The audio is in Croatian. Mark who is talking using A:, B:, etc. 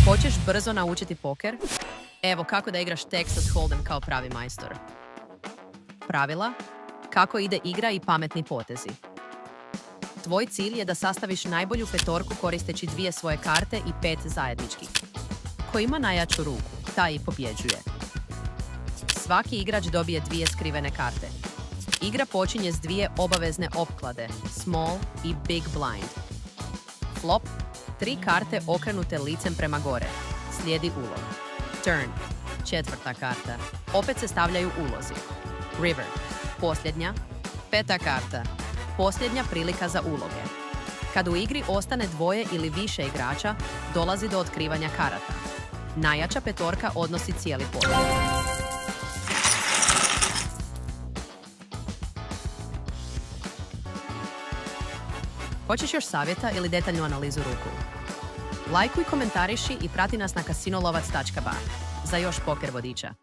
A: Hoćeš brzo naučiti poker? Evo kako da igraš Texas Hold'em kao pravi majstor. Pravila, kako ide igra i pametni potezi. Tvoj cilj je da sastaviš najbolju petorku koristeći 2 svoje karte i 5 zajedničkih. Ko ima najjaču ruku, taj i pobjeđuje. Svaki igrač dobije 2 skrivene karte. Igra počinje s 2 obavezne opklade, small i big blind. Flop, 3 karte okrenute licem prema gore. Slijedi ulog. Turn, 4. karta. Opet se stavljaju ulozi. River, posljednja, 5. karta. Posljednja prilika za uloge. Kad u igri ostane 2 ili više igrača, dolazi do otkrivanja karata. Najjača petorka odnosi cijeli pot. Hoćeš još savjeta ili detaljnu analizu ruku? Lajkuj, komentariši i prati nas na casinolovac.ba za još poker vodiča.